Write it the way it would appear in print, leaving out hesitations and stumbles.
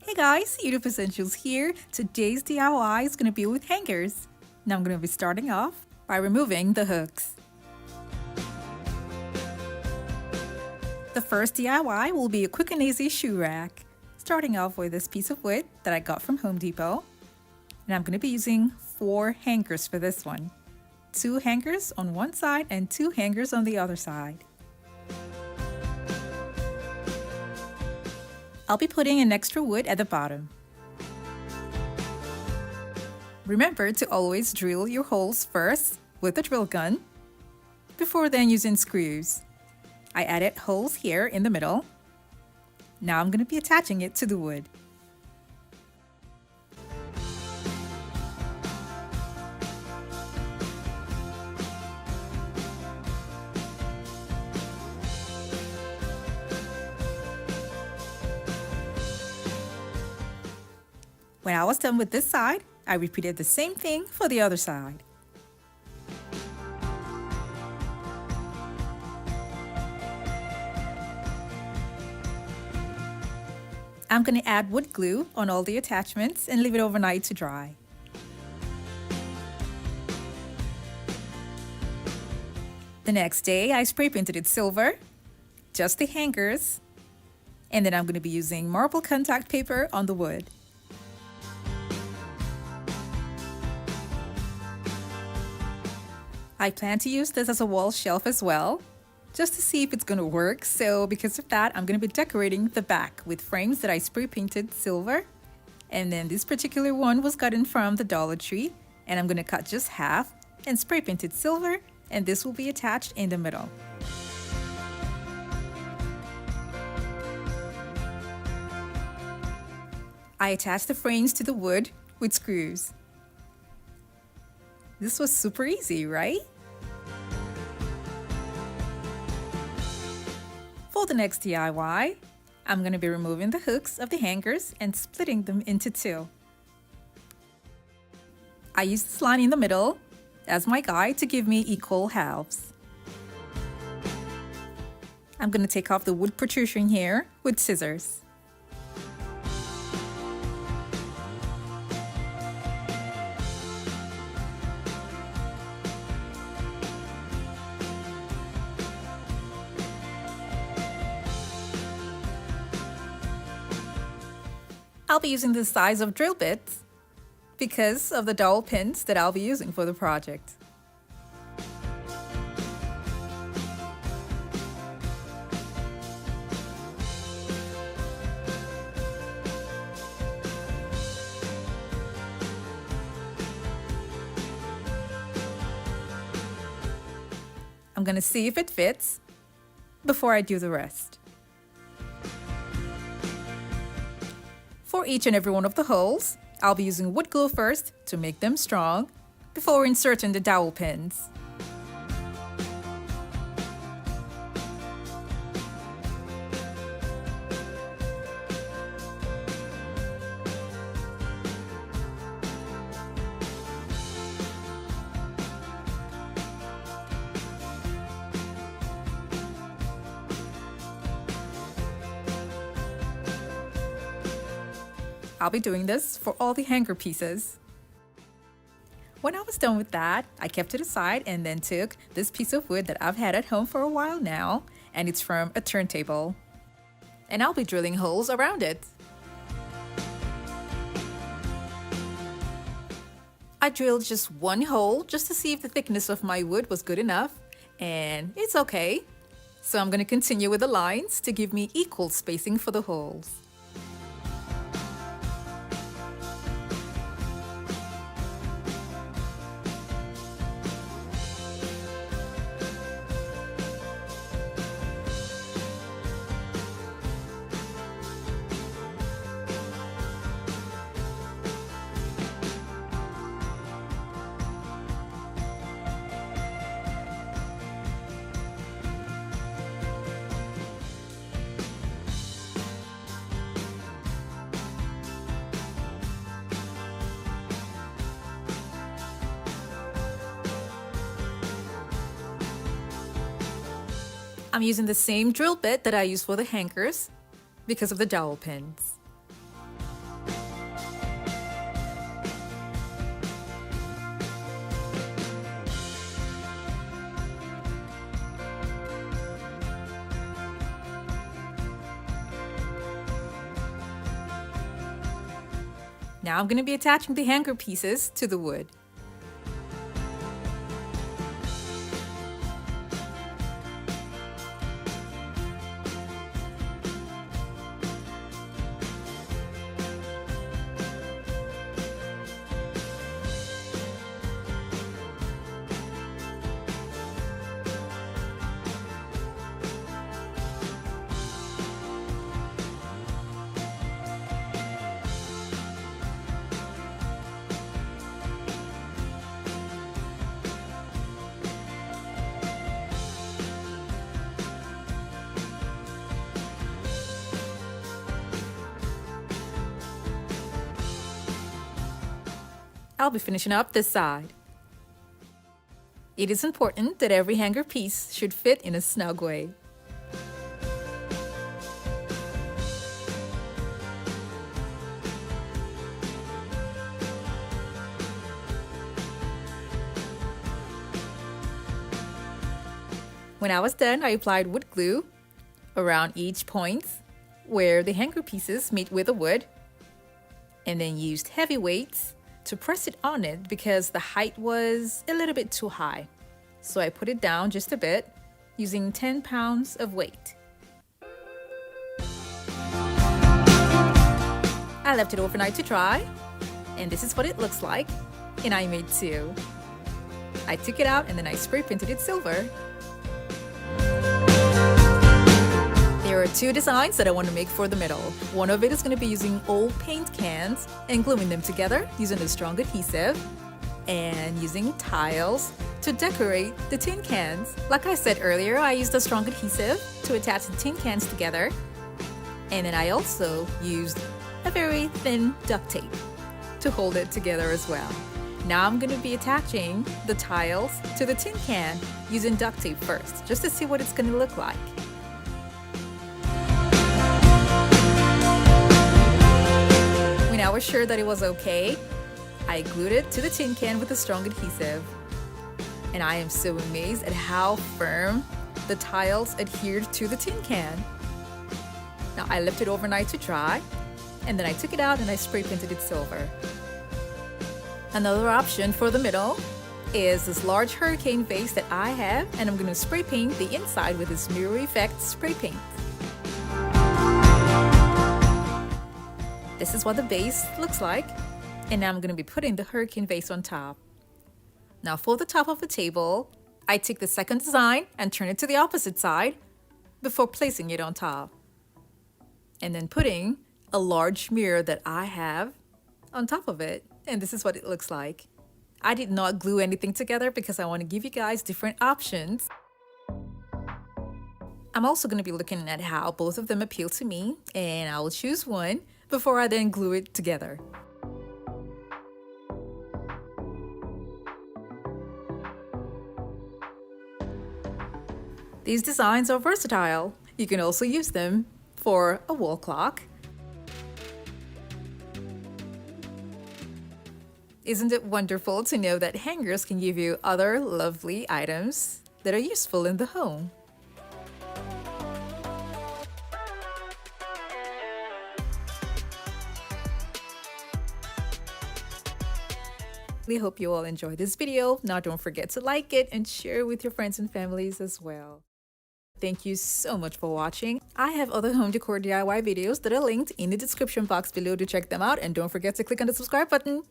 Hey guys, YouTube Essentials here. Today's DIY is going to be with hangers. Now I'm going to be starting off by removing the hooks. The first DIY will be a quick and easy shoe rack. Starting off with this piece of wood that I got from Home Depot. And I'm going to be using 4 hangers for this one. 2 hangers on one side and 2 hangers on the other side. I'll be putting in extra wood at the bottom. Remember to always drill your holes first with a drill gun before then using screws. I added holes here in the middle. Now I'm going to be attaching it to the wood. When I was done with this side, I repeated the same thing for the other side. I'm going to add wood glue on all the attachments and leave it overnight to dry. The next day, I spray painted it silver, just the hangers, and then I'm going to be using marble contact paper on the wood. I plan to use this as a wall shelf as well, just to see if it's going to work. So because of that, I'm going to be decorating the back with frames that I spray painted silver. And then this particular one was gotten from the Dollar Tree, and I'm going to cut just half and spray painted silver, and this will be attached in the middle. I attached the frames to the wood with screws. This was super easy, right? For the next DIY, I'm going to be removing the hooks of the hangers and splitting them into 2. I used this line in the middle as my guide to give me equal halves. I'm going to take off the wood protrusion here with scissors. I'll be using the size of drill bits because of the dowel pins that I'll be using for the project. I'm going to see if it fits before I do the rest. For each and every one of the holes, I'll be using wood glue first to make them strong before inserting the dowel pins. I'll be doing this for all the hanger pieces. When I was done with that, I kept it aside and then took this piece of wood that I've had at home for a while now, and it's from a turntable. And I'll be drilling holes around it. I drilled just one hole just to see if the thickness of my wood was good enough, and it's okay. So I'm going to continue with the lines to give me equal spacing for the holes. I'm using the same drill bit that I used for the hangers because of the dowel pins. Now I'm going to be attaching the hanger pieces to the wood. I'll be finishing up this side. It is important that every hanger piece should fit in a snug way. When I was done, I applied wood glue around each point where the hanger pieces meet with the wood, and then used heavy weights to press it on it because the height was a little bit too high. So I put it down just a bit using 10 pounds of weight. I left it overnight to dry, and this is what it looks like, and I made two. I took it out and then I spray painted it silver. There are two designs that I want to make for the middle. One of it is going to be using old paint cans and gluing them together using a strong adhesive and using tiles to decorate the tin cans. Like I said earlier, I used a strong adhesive to attach the tin cans together, and then I also used a very thin duct tape to hold it together as well. Now I'm going to be attaching the tiles to the tin can using duct tape first, just to see what it's going to look like. When I was sure that it was okay, I glued it to the tin can with a strong adhesive. And I am so amazed at how firm the tiles adhered to the tin can. Now I left it overnight to dry, and then I took it out and I spray painted it silver. Another option for the middle is this large hurricane vase that I have, and I'm going to spray paint the inside with this mirror effect spray paint. This is what the base looks like, and now I'm going to be putting the hurricane vase on top. Now for the top of the table, I take the second design and turn it to the opposite side before placing it on top. And then putting a large mirror that I have on top of it, and this is what it looks like. I did not glue anything together because I want to give you guys different options. I'm also going to be looking at how both of them appeal to me, and I will choose one before I then glue it together. These designs are versatile. You can also use them for a wall clock. Isn't it wonderful to know that hangers can give you other lovely items that are useful in the home? We hope you all enjoyed this video. Now don't forget to like it and share it with your friends and families as well. Thank you so much for watching. I have other home decor DIY videos that are linked in the description box below to check them out, and don't forget to click on the subscribe button.